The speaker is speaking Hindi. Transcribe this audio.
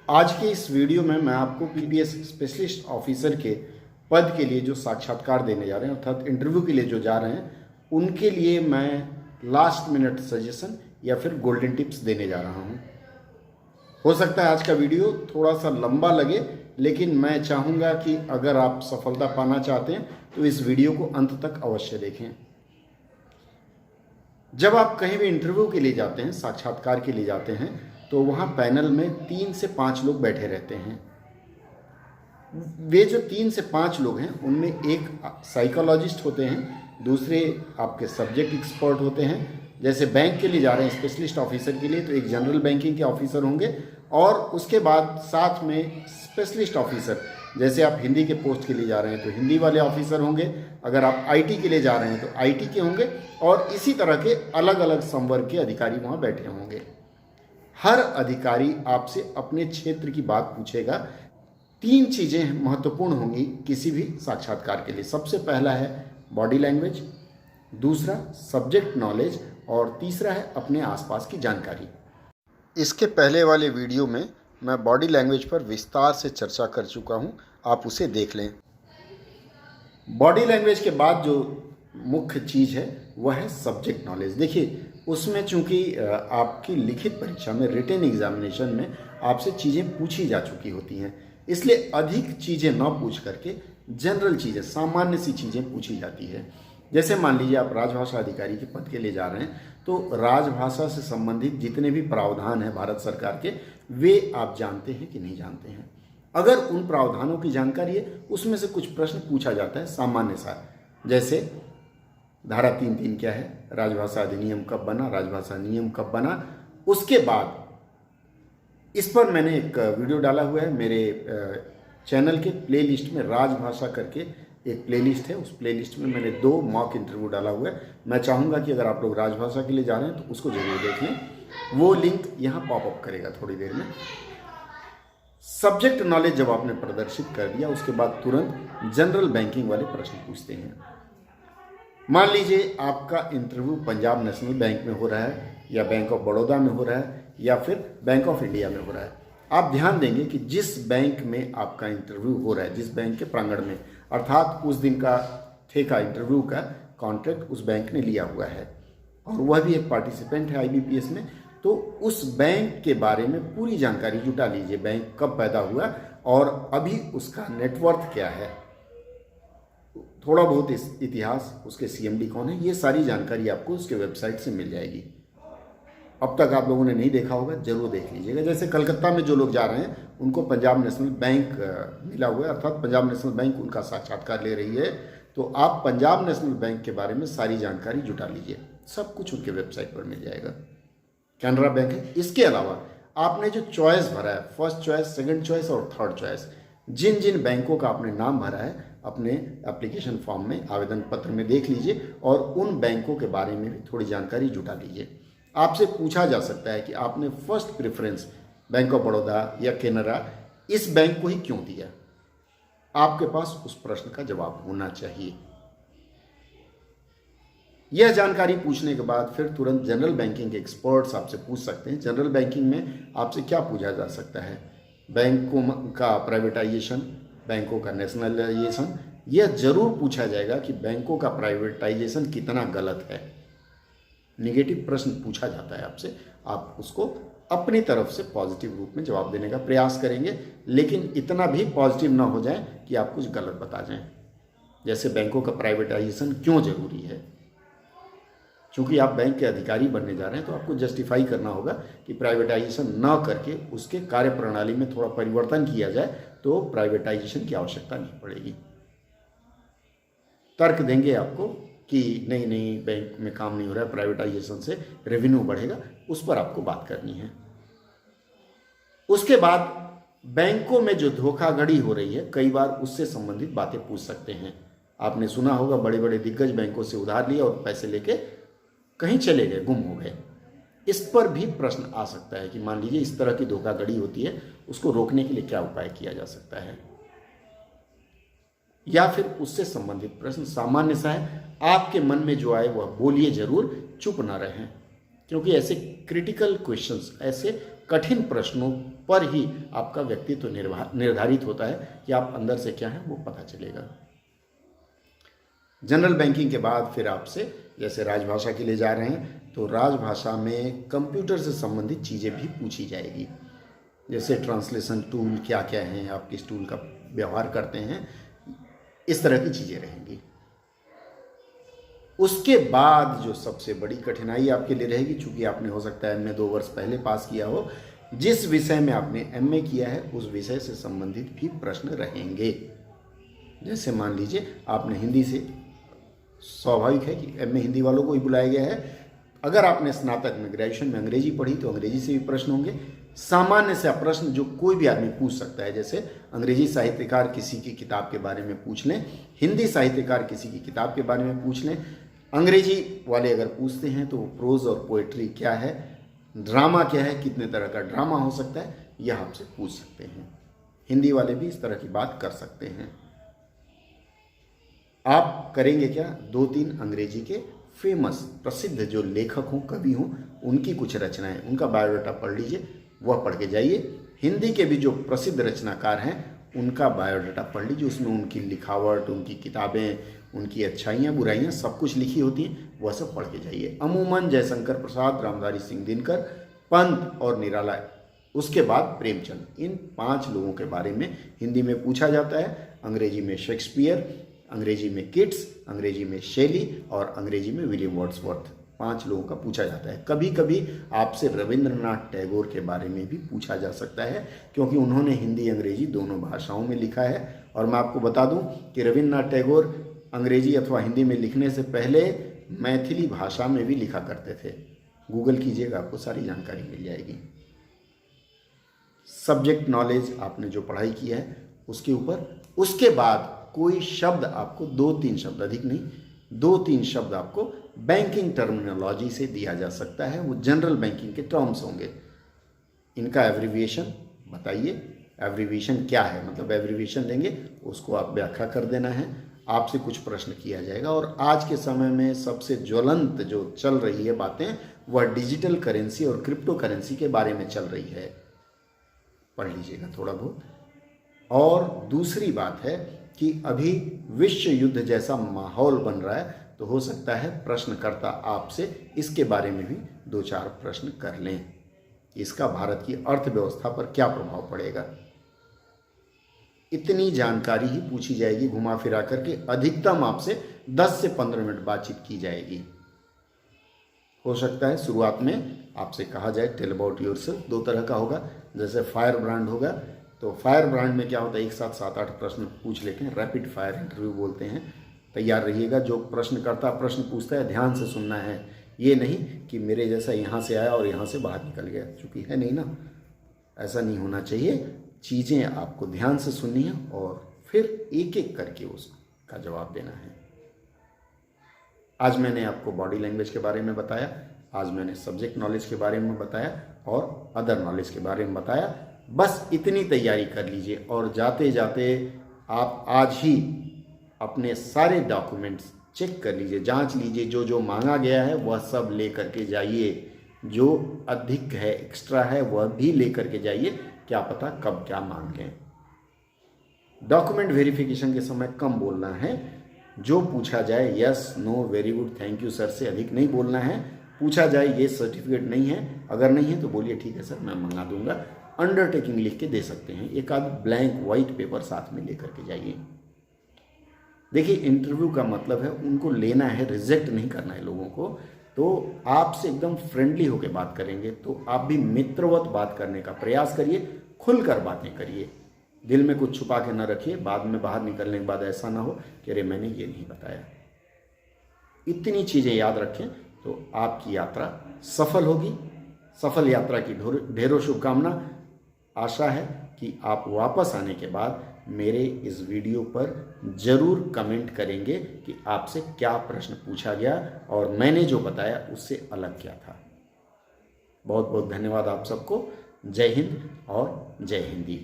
आज के इस वीडियो में मैं आपको पीपीएस स्पेशलिस्ट ऑफिसर के पद के लिए जो साक्षात्कार देने जा रहे हैं अर्थात इंटरव्यू के लिए जो जा रहे हैं उनके लिए मैं लास्ट मिनट सजेशन या फिर गोल्डन टिप्स देने जा रहा हूं। हो सकता है आज का वीडियो थोड़ा सा लंबा लगे, लेकिन मैं चाहूँगा कि अगर आप सफलता पाना चाहते हैं तो इस वीडियो को अंत तक अवश्य देखें। जब आप कहीं भी इंटरव्यू के लिए जाते हैं, साक्षात्कार के लिए जाते हैं, तो वहाँ पैनल में 3 से 5 लोग बैठे रहते हैं। वे जो 3 से 5 लोग हैं उनमें एक साइकोलॉजिस्ट होते हैं, दूसरे आपके सब्जेक्ट एक्सपर्ट होते हैं। जैसे बैंक के लिए जा रहे हैं स्पेशलिस्ट ऑफिसर के लिए तो एक जनरल बैंकिंग के ऑफिसर होंगे, और उसके बाद साथ में स्पेशलिस्ट ऑफिसर, जैसे आप हिंदी के पोस्ट के लिए जा रहे हैं तो हिंदी वाले ऑफिसर होंगे, अगर आप आईटी के लिए जा रहे हैं तो आईटी के होंगे, और इसी तरह के अलग अलग संवर्ग के अधिकारी वहाँ बैठे होंगे। हर अधिकारी आपसे अपने क्षेत्र की बात पूछेगा। 3 चीज़ें महत्वपूर्ण होंगी किसी भी साक्षात्कार के लिए। सबसे पहला है बॉडी लैंग्वेज, दूसरा सब्जेक्ट नॉलेज, और तीसरा है अपने आसपास की जानकारी। इसके पहले वाले वीडियो में मैं बॉडी लैंग्वेज पर विस्तार से चर्चा कर चुका हूं, आप उसे देख लें। बॉडी लैंग्वेज के बाद जो मुख्य चीज़ है वह है सब्जेक्ट नॉलेज। देखिए, उसमें चूंकि आपकी लिखित परीक्षा में, रिटन एग्जामिनेशन में आपसे चीज़ें पूछी जा चुकी होती हैं, इसलिए अधिक चीज़ें न पूछ करके जनरल चीज़ें, सामान्य सी चीज़ें पूछी जाती है। जैसे मान लीजिए आप राजभाषा अधिकारी के पद के लिए जा रहे हैं, तो राजभाषा से संबंधित जितने भी प्रावधान हैं भारत सरकार के, वे आप जानते हैं कि नहीं जानते हैं। अगर उन प्रावधानों की जानकारी है, उसमें से कुछ प्रश्न पूछा जाता है सामान्य सा, जैसे धारा 3(3) क्या है, राजभाषा अधिनियम कब बना, राजभाषा नियम कब बना। उसके बाद इस पर मैंने एक वीडियो डाला हुआ है मेरे चैनल के प्लेलिस्ट में। राजभाषा करके एक प्लेलिस्ट है, उस प्लेलिस्ट में मैंने 2 मॉक इंटरव्यू डाला हुआ है। मैं चाहूँगा कि अगर आप लोग राजभाषा के लिए जा रहे हैं तो उसको जरूर देख लें, वो लिंक यहाँ पॉपअप करेगा थोड़ी देर में। सब्जेक्ट नॉलेज जब आपने प्रदर्शित कर दिया, उसके बाद तुरंत जनरल बैंकिंग वाले प्रश्न पूछते हैं। मान लीजिए आपका इंटरव्यू पंजाब नेशनल बैंक में हो रहा है, या बैंक ऑफ बड़ौदा में हो रहा है, या फिर बैंक ऑफ इंडिया में हो रहा है। आप ध्यान देंगे कि जिस बैंक में आपका इंटरव्यू हो रहा है, जिस बैंक के प्रांगण में, अर्थात उस दिन का ठेका, इंटरव्यू का कॉन्ट्रैक्ट उस बैंक ने लिया हुआ है, और वह भी एक पार्टिसिपेंट है आईबीपीएस में, तो उस बैंक के बारे में पूरी जानकारी जुटा लीजिए। बैंक कब पैदा हुआ और अभी उसका नेटवर्थ क्या है, थोड़ा बहुत इतिहास, उसके सीएमडी कौन है, ये सारी जानकारी आपको उसके वेबसाइट से मिल जाएगी। अब तक आप लोगों ने नहीं देखा होगा, जरूर देख लीजिएगा। जैसे कलकत्ता में जो लोग जा रहे हैं उनको पंजाब नेशनल बैंक मिला हुआ है, अर्थात पंजाब नेशनल बैंक उनका साक्षात्कार ले रही है, तो आप पंजाब नेशनल बैंक के बारे में सारी जानकारी जुटा लीजिए, सब कुछ उनके वेबसाइट पर मिल जाएगा। कैनरा बैंक है। इसके अलावा आपने जो चॉइस भरा है, फर्स्ट चॉइस, सेकंड चॉइस और थर्ड चॉइस, जिन जिन बैंकों का आपने नाम भरा है अपने एप्लीकेशन फॉर्म में, आवेदन पत्र में देख लीजिए, और उन बैंकों के बारे में भी थोड़ी जानकारी जुटा लीजिए। आपसे पूछा जा सकता है कि आपने first preference bank of Baroda या कैनरा, इस बैंक को ही क्यों दिया। आपके पास उस प्रश्न का जवाब होना चाहिए। यह जानकारी पूछने के बाद फिर तुरंत जनरल बैंकिंग के एक्सपर्ट्स आपसे पूछ सकते हैं। जनरल बैंकिंग में आपसे क्या पूछा जा सकता है, बैंकों का प्राइवेटाइजेशन, बैंकों का नेशनलाइजेशन। यह जरूर पूछा जाएगा कि बैंकों का प्राइवेटाइजेशन कितना गलत है। निगेटिव प्रश्न पूछा जाता है आपसे, आप उसको अपनी तरफ से पॉजिटिव रूप में जवाब देने का प्रयास करेंगे, लेकिन इतना भी पॉजिटिव ना हो जाए कि आप कुछ गलत बता जाएं। जैसे बैंकों का प्राइवेटाइजेशन क्यों जरूरी है, क्योंकि आप बैंक के अधिकारी बनने जा रहे हैं, तो आपको जस्टिफाई करना होगा कि प्राइवेटाइजेशन ना करके उसके कार्य प्रणाली में थोड़ा परिवर्तन किया जाए तो प्राइवेटाइजेशन की आवश्यकता नहीं पड़ेगी। तर्क देंगे आपको कि नहीं नहीं, बैंक में काम नहीं हो रहा है, प्राइवेटाइजेशन से रेवेन्यू बढ़ेगा, उस पर आपको बात करनी है। उसके बाद बैंकों में जो धोखाधड़ी हो रही है, कई बार उससे संबंधित बातें पूछ सकते हैं। आपने सुना होगा बड़े बड़े दिग्गज बैंकों से उधार लिया और पैसे लेके कहीं चले गए, गुम हो गए। इस पर भी प्रश्न आ सकता है कि मान लीजिए इस तरह की धोखाधड़ी होती है, उसको रोकने के लिए क्या उपाय किया जा सकता है, या फिर उससे संबंधित प्रश्न सामान्य सा है, आपके मन में जो आए वह बोलिए जरूर, चुप ना रहें। क्योंकि ऐसे क्रिटिकल क्वेश्चंस, ऐसे कठिन प्रश्नों पर ही आपका व्यक्तित्व निर्धारित होता है कि आप अंदर से क्या है वो पता चलेगा। जनरल बैंकिंग के बाद फिर आपसे जैसे राजभाषा के लिए जा रहे हैं तो राजभाषा में कंप्यूटर से संबंधित चीज़ें भी पूछी जाएगी, जैसे ट्रांसलेशन टूल क्या क्या हैं, आप किस टूल का व्यवहार करते हैं, इस तरह की चीज़ें रहेंगी। उसके बाद जो सबसे बड़ी कठिनाई आपके लिए रहेगी, चूंकि आपने हो सकता है एमए 2 वर्ष पहले पास किया हो, जिस विषय में आपने एमए किया है उस विषय से संबंधित भी प्रश्न रहेंगे। जैसे मान लीजिए आपने हिंदी से, स्वाभाविक है कि एमए हिंदी वालों को ही बुलाया गया है, अगर आपने स्नातक में ग्रेजुएशन में अंग्रेजी पढ़ी तो अंग्रेजी से भी प्रश्न होंगे। सामान्य से प्रश्न जो कोई भी आदमी पूछ सकता है, जैसे अंग्रेजी साहित्यकार किसी की किताब के बारे में पूछ लें, हिंदी साहित्यकार किसी की किताब के बारे में पूछ लें, अंग्रेजी वाले अगर पूछते हैं तो प्रोज और पोएट्री क्या है, ड्रामा क्या है, कितने तरह का ड्रामा हो सकता है, यह आपसे पूछ सकते हैं। हिंदी वाले भी इस तरह की बात कर सकते हैं। आप करेंगे क्या, 2-3 अंग्रेजी के फेमस प्रसिद्ध जो लेखक हों, कवि हों, उनकी कुछ रचनाएं, उनका बायोडाटा पढ़ लीजिए, वह पढ़ के जाइए। हिंदी के भी जो प्रसिद्ध रचनाकार हैं उनका बायोडाटा पढ़ लीजिए, उसमें उनकी लिखावट, उनकी किताबें, उनकी अच्छाइयाँ बुराइयाँ सब कुछ लिखी होती हैं, वह सब पढ़ के जाइए। अमूमन जयशंकर प्रसाद, रामधारी सिंह दिनकर, पंत और निराला, उसके बाद प्रेमचंद, इन 5 लोगों के बारे में हिंदी में पूछा जाता है। अंग्रेजी में शेक्सपियर, अंग्रेजी में किट्स, अंग्रेजी में शेली और अंग्रेजी में विलियम वर्ड्सवर्थ, 5 लोगों का पूछा जाता है। कभी कभी आपसे रविंद्रनाथ टैगोर के बारे में भी पूछा जा सकता है, क्योंकि उन्होंने हिंदी अंग्रेजी दोनों भाषाओं में लिखा है। और मैं आपको बता दूं कि रविंद्रनाथ टैगोर अंग्रेजी अथवा हिंदी में लिखने से पहले मैथिली भाषा में भी लिखा करते थे। गूगल कीजिएगा, आपको सारी जानकारी मिल जाएगी। सब्जेक्ट नॉलेज आपने जो पढ़ाई की है उसके ऊपर, उसके बाद कोई शब्द आपको 2-3 शब्द, अधिक नहीं, 2-3 शब्द आपको बैंकिंग टर्मिनोलॉजी से दिया जा सकता है, वो जनरल बैंकिंग के टर्म्स होंगे। इनका एब्रीविएशन बताइए, एब्रीविएशन क्या है, मतलब एब्रीविएशन देंगे, उसको आप व्याख्या कर देना है। आपसे कुछ प्रश्न किया जाएगा। और आज के समय में सबसे ज्वलंत जो चल रही है बातें, वह डिजिटल करेंसी और क्रिप्टो करेंसी के बारे में चल रही है, पढ़ लीजिएगा थोड़ा बहुत। और दूसरी बात है कि अभी विश्व युद्ध जैसा माहौल बन रहा है, तो हो सकता है प्रश्नकर्ता आपसे इसके बारे में भी 2-4 प्रश्न कर लें। इसका भारत की अर्थव्यवस्था पर क्या प्रभाव पड़ेगा, इतनी जानकारी ही पूछी जाएगी घुमा फिरा करके। अधिकतम आपसे 10 से 15 मिनट बातचीत की जाएगी। हो सकता है शुरुआत में आपसे कहा जाए टेल अबाउट योरसेल्फ, 2 तरह का होगा। जैसे फायर ब्रांड होगा, तो फायर ब्रांड में क्या होता है, एक साथ 7-8 प्रश्न पूछ लेते हैं, रैपिड फायर इंटरव्यू बोलते हैं। तैयार रहिएगा। जो प्रश्नकर्ता प्रश्न पूछता है ध्यान से सुनना है, ये नहीं कि मेरे जैसा यहाँ से आया और यहाँ से बाहर निकल गया, चूँकि है नहीं ना, ऐसा नहीं होना चाहिए। चीज़ें आपको ध्यान से सुननी है और फिर एक एक करके उसका जवाब देना है। आज मैंने आपको बॉडी लैंग्वेज के बारे में बताया, आज मैंने सब्जेक्ट नॉलेज के बारे में बताया और अदर नॉलेज के बारे में बताया। बस इतनी तैयारी कर लीजिए और जाते जाते आप आज ही अपने सारे डॉक्यूमेंट्स चेक कर लीजिए, जांच लीजिए, जो जो मांगा गया है वह सब ले करके जाइए, जो अधिक है, एक्स्ट्रा है, वह भी ले करके जाइए, क्या पता कब क्या मांग लें। डॉक्यूमेंट वेरिफिकेशन के समय कम बोलना है, जो पूछा जाए yes, no, very good, thank you sir से अधिक नहीं बोलना है। पूछा जाए ये सर्टिफिकेट नहीं है, अगर नहीं है तो बोलिए ठीक है सर मैं मंगा दूंगा, अंडरटेकिंग लिख के दे सकते हैं। एक आध ब्लैंक वाइट पेपर साथ में लेकर के जाइए। देखिए इंटरव्यू का मतलब है उनको लेना है, रिजेक्ट नहीं करना है लोगों को। तो आपसे एकदम फ्रेंडली होकर बात करेंगे, तो आप भी मित्रवत बात करने का प्रयास करिए, खुलकर बातें करिए, दिल में कुछ छुपा के न रखिए, बाद में बाहर निकलने के बाद ऐसा ना हो कि अरे मैंने ये नहीं बताया। इतनी चीज़ें याद रखें तो आपकी यात्रा सफल होगी। सफल यात्रा की ढेरों शुभकामना। आशा है कि आप वापस आने के बाद मेरे इस वीडियो पर ज़रूर कमेंट करेंगे कि आपसे क्या प्रश्न पूछा गया और मैंने जो बताया उससे अलग क्या था। बहुत बहुत धन्यवाद आप सबको। जय हिंद और जय हिंदी।